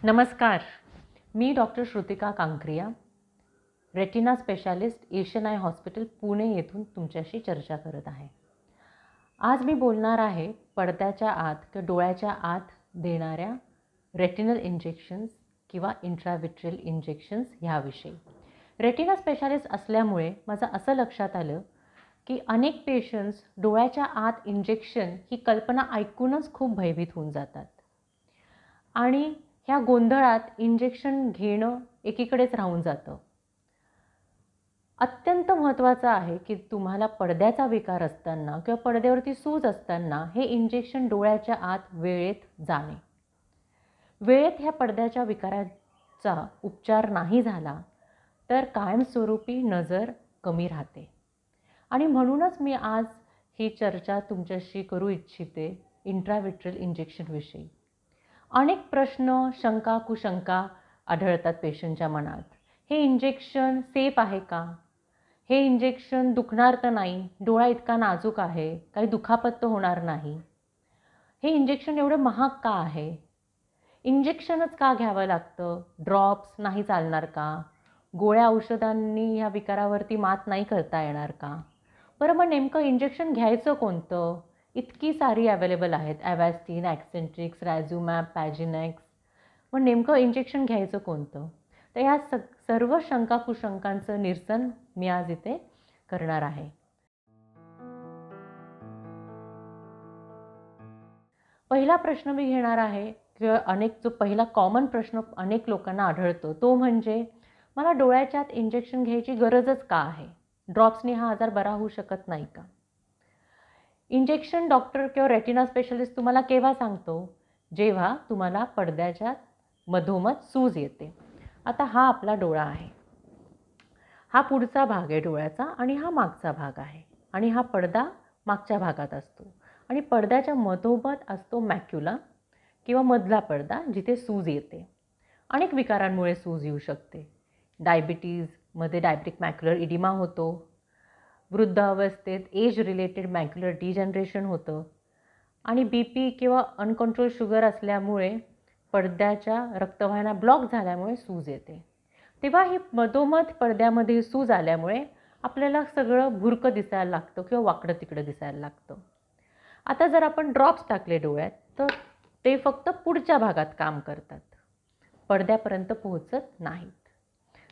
नमस्कार. मी doctor Shrutika Kankaria, retina specialist, Asian eye hospital, Pune येथून तुमच्याशी चर्चा करत आहे. आज मी बोलणार आहे पडद्याच्या आत किंवा डोळ्याच्या आत देणाऱ्या रेटिनल इंजेक्शन्स किंवा इंट्राव्हिट्रियल इंजेक्शन्स ह्याविषयी. रेटिना स्पेशालिस्ट असल्यामुळे माझं असं लक्षात आलं की अनेक पेशंट्स डोळ्याच्या आत इंजेक्शन ही कल्पना ऐकूनच खूप भयभीत होऊन जातात आणि ह्या गोंधळात इंजेक्शन घेणं एकीकडेच राहून जातं. अत्यंत महत्त्वाचं आहे की तुम्हाला पडद्याचा विकार असताना किंवा पडद्यावरती सूज असताना हे इंजेक्शन डोळ्याच्या आत वेळेत जाणे. वेळेत ह्या पडद्याच्या विकाराचा उपचार नाही झाला तर कायमस्वरूपी नजर कमी राहते. आणि म्हणूनच मी आज ही चर्चा तुमच्याशी करू इच्छिते इंट्राव्हिट्रियल इंजेक्शनविषयी. अनेक प्रश्न, शंका, कुशंका आढळतात पेशंटच्या मनात. हे इंजेक्शन सेफ आहे का? हे इंजेक्शन दुखणार तर नाही? डोळा इतका नाजूक आहे, काही दुखापत तर होणार नाही? हे इंजेक्शन एवढं महाग का आहे? इंजेक्शनच का घ्यावं लागतं? ड्रॉप्स नाही चालणार का? गोळ्या औषधांनी ह्या विकारावरती मात नाही करता येणार का? बरं, मग नेमकं इंजेक्शन घ्यायचं कोणतं? इतकी सारी अवेलेबल आहेत. ॲव्हॅस्टिन, ॲक्सेंट्रिक्स, रॅझुमॅब, पॅजिनेक्स. मग नेमकं इंजेक्शन घ्यायचं कोणतं? तर ह्या सर्व शंका कुशंकांचं निरसन मी आज इथे करणार आहे. पहिला प्रश्न मी घेणार आहे किंवा जो पहिला कॉमन प्रश्न अनेक लोकांना आढळतो तो म्हणजे मला डोळ्याच्या आत इंजेक्शन घ्यायची गरजच का आहे? ड्रॉप्सने हा आजार बरा होऊ शकत नाही का? इंजेक्शन डॉक्टर किंवा रेटिना स्पेशलिस्ट तुम्हाला केव्हा सांगतो? जेव्हा तुम्हाला पडद्याच्या मधोमध सूज येते. आता हा आपला डोळा आहे, हा पुढचा भाग आहे डोळ्याचा आणि हा मागचा भाग आहे आणि हा पडदा मागच्या भागात असतो आणि पडद्याच्या मधोमध असतो मॅक्युला किंवा मधला पडदा जिथे सूज येते. अनेक विकारांमुळे सूज येऊ शकते. डायबिटीजमध्ये डायबेटिक मॅक्युलर इडिमा होतो, वृद्ध अवस्थेत एज रिलेटेड मॅक्युलर डिजनरेशन होतं आणि BP किंवा अनकंट्रोल शुगर असल्यामुळे पडद्याच्या रक्तवाहिन्या ब्लॉक झाल्यामुळे सूज येते. तेव्हा ही मधोमध पडद्यामध्ये सूज आल्यामुळे आपल्याला सगळं भुरकं दिसायला लागतं किंवा वाकडं तिकडं दिसायला लागतं. आता जर आपण ड्रॉप्स टाकले डोळ्यात तर ते फक्त पुढच्या भागात काम करतात, पडद्यापर्यंत पोहोचत नाहीत.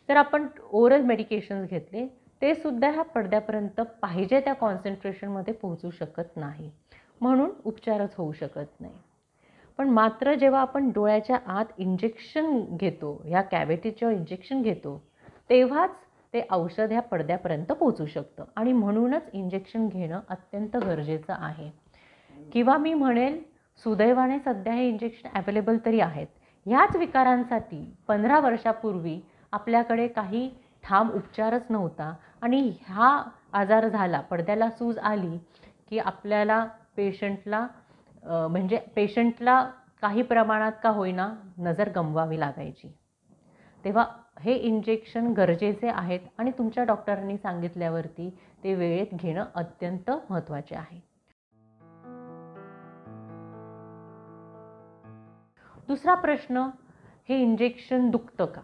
जर आपण ओरल मेडिकेशन्स घेतले ते सुद्धा ह्या पडद्यापर्यंत पाहिजे त्या कॉन्सन्ट्रेशनमध्ये पोहोचू शकत नाही, म्हणून उपचारच होऊ शकत नाही. पण मात्र जेव्हा आपण डोळ्याच्या आत इंजेक्शन घेतो, ह्या कॅव्हिटीचं इंजेक्शन घेतो, तेव्हाच ते औषध ह्या पडद्यापर्यंत पोहोचू शकतं आणि म्हणूनच इंजेक्शन घेणं अत्यंत गरजेचं आहे. किंवा मी म्हणेल सुदैवाने सध्या हे इंजेक्शन अवेलेबल तरी आहेत. ह्याच विकारांसाठी 15 वर्षापूर्वी आपल्याकडे काही ठाम उपचारच नव्हता आणि हा आजार झाला, पडद्याला सूज आली की आपल्याला पेशंटला काही प्रमाणात का होईना नजर गमवावी लागायची. तेव्हा हे इंजेक्शन गरजेचे आहेत आणि तुमच्या डॉक्टरांनी सांगितल्यावरती ते वेळेत घेणं अत्यंत महत्त्वाचे आहे. दुसरा प्रश्न, हे इंजेक्शन दुखतं का?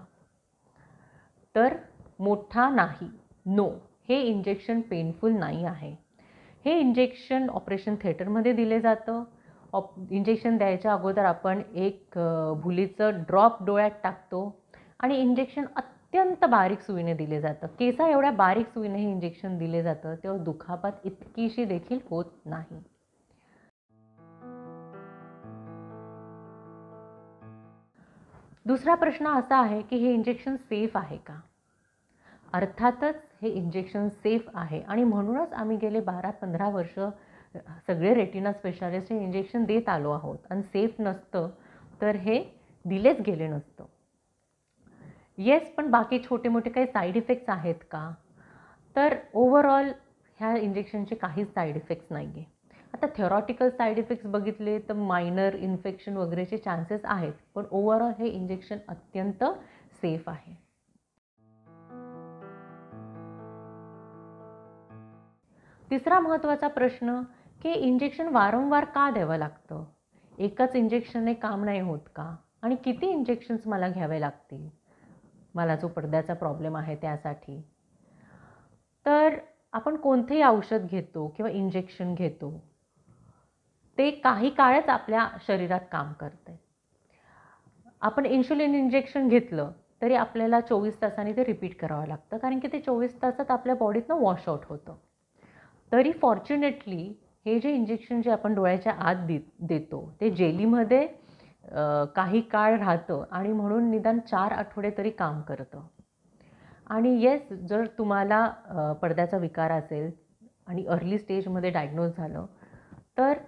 तर मोठा नाही, नो, हे इंजेक्शन पेनफुल नाही आहे. हे इंजेक्शन ऑपरेशन थिएटरमध्ये दिले जातं. इंजेक्शन द्यायच्या अगोदर आपण एक भुलीचं ड्रॉप डोळ्यात टाकतो आणि इंजेक्शन अत्यंत बारीक सुईने दिले जातं. केसा एवढ्या बारीक सुईने हे इंजेक्शन दिले जातं तेव्हा दुखापत इतकीशी देखील होत नाही. दुसरा प्रश्न असा आहे की हे इंजेक्शन सेफ आहे का? अर्थातच हे इंजेक्शन सेफ आहे आणि म्हणूनच आम्ही गेले 12-15 वर्ष सगळे रेटिना स्पेशालिस्ट हे इंजेक्शन देत आलो आहोत. आणि सेफ नसतं तर हे दिलेच गेले नसतं. येस, पण बाकी छोटे मोठे काही साईड इफेक्ट्स आहेत का? तर ओव्हरऑल ह्या इंजेक्शनचे काहीच साईड इफेक्ट्स नाही आहे. आता थेरॉटिकल साईड इफेक्ट्स बघितले तर मायनर इन्फेक्शन वगैरेचे चान्सेस आहेत, पण ओव्हरऑल हे इंजेक्शन अत्यंत सेफ आहे. तिसरा महत्त्वाचा प्रश्न की इंजेक्शन वारंवार का द्यावं लागतं? एकच इंजेक्शनने काम नाही होत का? आणि किती इंजेक्शन्स मला घ्यावे लागतील मला जो पडद्याचा प्रॉब्लेम आहे त्यासाठी. तर आपण कोणतेही औषध घेतो किंवा इंजेक्शन घेतो ते काही काळच आपल्या शरीरात काम करते. आपण इन्शुलिन इंजेक्शन घेतलं तरी आपल्याला 24 तासांनी ते रिपीट करावं लागतं, कारण की ते 24 तासात आपल्या बॉडीतनं वॉश आउट होतं. तरी फॉर्च्युनेटली हे जे इंजेक्शन जे आपण डोळ्याच्या आत देतो ते जेलीमध्ये काही काळ राहतं आणि म्हणून निदान 4 आठवडे तरी काम करतं. आणि येस, जर तुम्हाला पडद्याचा विकार असेल आणि अर्ली स्टेजमध्ये डायग्नोज झालं तर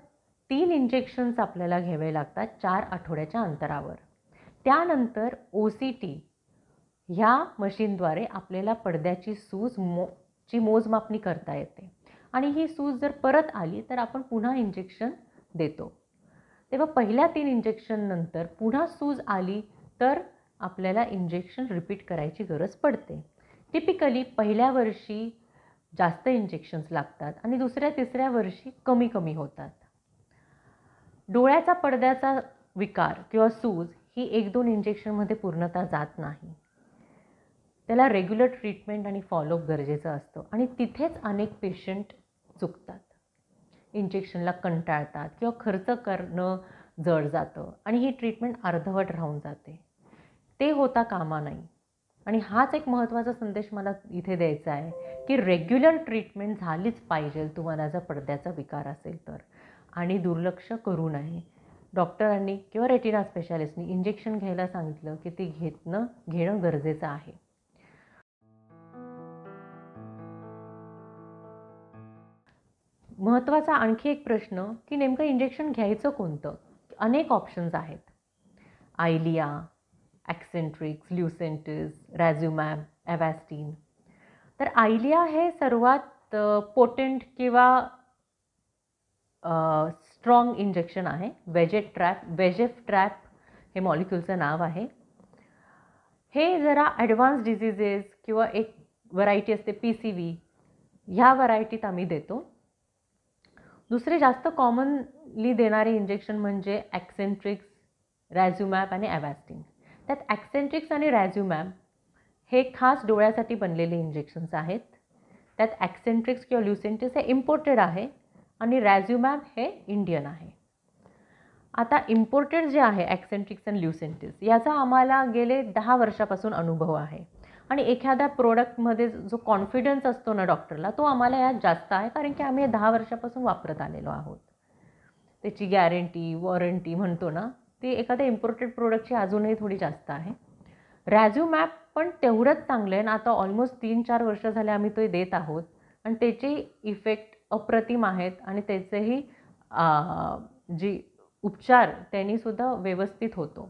3 इंजेक्शन्स आपल्याला घ्यावे लागतात 4 आठवड्याच्या अंतरावर. त्यानंतर OCT ह्या मशीनद्वारे आपल्याला पडद्याची ची मोजमापणी करता येते आणि ही सूज जर परत आली तर आपण पुन्हा इंजेक्शन देतो. तेव्हा पहिल्या 3 इंजेक्शननंतर पुन्हा सूज आली तर आपल्याला इंजेक्शन रिपीट करायची गरज पडते. टिपिकली पहिल्या वर्षी जास्त इंजेक्शन्स लागतात आणि दुसऱ्या तिसऱ्या वर्षी कमी कमी होतात. डोळ्याचा पडद्याचा विकार किंवा सूज ही 1-2 इंजेक्शनमध्ये पूर्णतः जात नाही. त्याला रेग्युलर ट्रीटमेंट आणि फॉलोअप गरजेचं असतं आणि तिथेच अनेक पेशंट चुकतात. इंजेक्शनला कंटाळतात किंवा खर्च करणं जड जातं आणि ही ट्रीटमेंट अर्धवट राहून जाते. ते होता कामा नये. आणि हाच एक महत्त्वाचा संदेश मला इथे द्यायचा आहे की रेग्युलर ट्रीटमेंट झालीच पाहिजे तुम्हाला जर पडद्याचा विकार असेल तर, आणि दुर्लक्ष करू नये. डॉक्टरांनी किंवा रेटिना स्पेशालिस्टनी इंजेक्शन घ्यायला सांगितलं की ते घेणं गरजेचं आहे. महत्त्वाचा आणखी एक प्रश्न की नेमकं इंजेक्शन घ्यायचं कोणतं? अनेक ऑप्शन्स आहेत. आयलिया, ॲक्सेंट्रिक्स, ल्युसेंटिस, रॅझ्युमॅब, ॲव्हॅस्टिन. तर आयलिया हे सर्वात पोटेंट किंवा स्ट्रॉंग इंजेक्शन आहे. वेजेफ ट्रॅप हे मॉलिक्यूलचं नाव आहे. हे जरा ॲडव्हान्स डिझिजेस किंवा एक व्हरायटी असते PCV, ह्या व्हरायटीत आम्ही देतो. दुसरे जास्त कॉमनली देणारे इंजेक्शन म्हणजे ॲक्सेंट्रिक्स, रॅझ्युमॅब आणि ॲव्हॅस्टिन. त्यात ॲक्सेंट्रिक्स आणि रॅझ्युमॅब हे खास डोळ्यासाठी बनलेले इंजेक्शन्स आहेत. त्यात ॲक्सेंट्रिक्स किंवा ल्युसेंटिस हे इम्पोर्टेड आहे आणि रॅझ्युमॅब हे इंडियन आहे. आता इम्पोर्टेड जे आहे ॲक्सेंट्रिक्स आणि ल्युसेंटिस याचा आम्हाला गेले 10 वर्षापासून अनुभव आहे आणि एखाद्या प्रोडक्टमध्ये जो कॉन्फिडन्स असतो ना डॉक्टरला, तो आम्हाला यात जास्त आहे, कारण की आम्ही 10 वर्षापासून वापरत आलेलो आहोत. त्याची गॅरंटी, वॉरंटी म्हणतो ना, ती एखाद्या इम्पोर्टेड प्रोडक्टची अजूनही थोडी जास्त आहे. रॅझ्युमॅब पण तेवढंच चांगलं आहे ना, आता ऑलमोस्ट 3-4 वर्ष झाले आम्ही ते देत आहोत आणि त्याचे इफेक्ट अप्रतिम आहेत आणि त्याचेही जी उपचार त्यांनीसुद्धा व्यवस्थित होतो.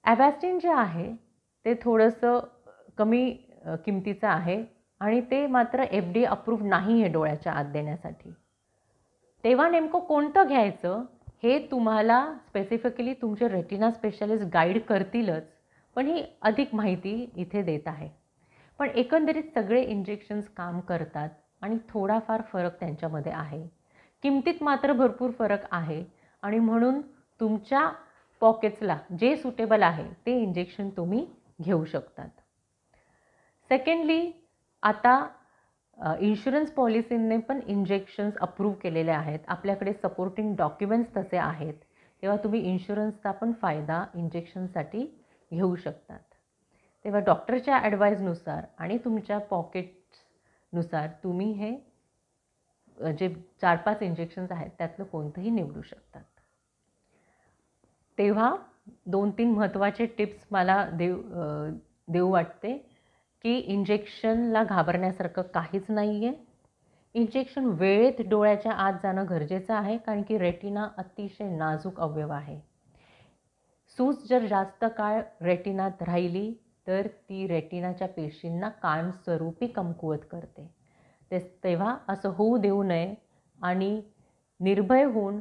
ॲव्हॅस्टिन जे आहे ते थोडंसं कमी किमतीचं आहे आणि ते मात्र FDA अप्रूव्ड नाही आहे डोळ्याच्या आत देण्यासाठी. तेव्हा नेमकं कोणतं घ्यायचं हे तुम्हाला स्पेसिफिकली तुमचे रेटिना स्पेशालिस्ट गाईड करतीलच, पण ही अधिक माहिती इथे देत आहे. पण एकंदरीत सगळे इंजेक्शन्स काम करतात आणि थोडाफार फरक त्यांच्यामध्ये आहे. किमतीत मात्र भरपूर फरक आहे आणि म्हणून तुमच्या पॉकेट्सला जे सुटेबल आहे ते इंजेक्शन तुम्ही घेऊ शकतात. सेकंडली, आता इन्शुरन्स पॉलिसीने पण इंजेक्शन्स अप्रूव्ह केलेले आहेत. आपल्याकडे सपोर्टिंग डॉक्युमेंट्स तसे आहेत. तेव्हा तुम्ही इन्शुरन्सचा पण फायदा इंजेक्शनसाठी घेऊ शकतात. तेव्हा डॉक्टरच्या ॲडवाईजनुसार आणि तुमच्या पॉकेट्सनुसार तुम्ही हे जे 4-5 इंजेक्शन्स आहेत त्यातलं कोणतंही निवडू शकतात. तेव्हा 2-3 महत्त्वाचे टिप्स मला देऊ वाटते की इंजेक्शनला घाबरण्यासारखं काहीच नाही आहे. इंजेक्शन वेळेत डोळ्याच्या आत जाणं गरजेचं आहे, कारण की रेटिना अतिशय नाजूक अवयव आहे. सूज जर जास्त काळ रेटिनात राहिली तर ती रेटिनाच्या पेशींना कायमस्वरूपी कमकुवत करते. तेव्हा असं होऊ देऊ नये आणि निर्भय होऊन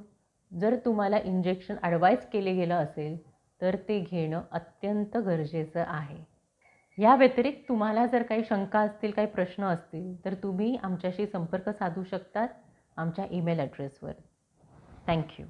जर तुम्हाला इंजेक्शन ॲडवाईज केले गेलं असेल तर ते घेणं अत्यंत गरजेचं आहे. या व्यतिरिक्त तुम्हाला जर काही शंका असतील, काही प्रश्न असतील तर तुम्ही आमच्याशी संपर्क साधू शकतात आमच्या ईमेल ॲड्रेसवर. थँक्यू.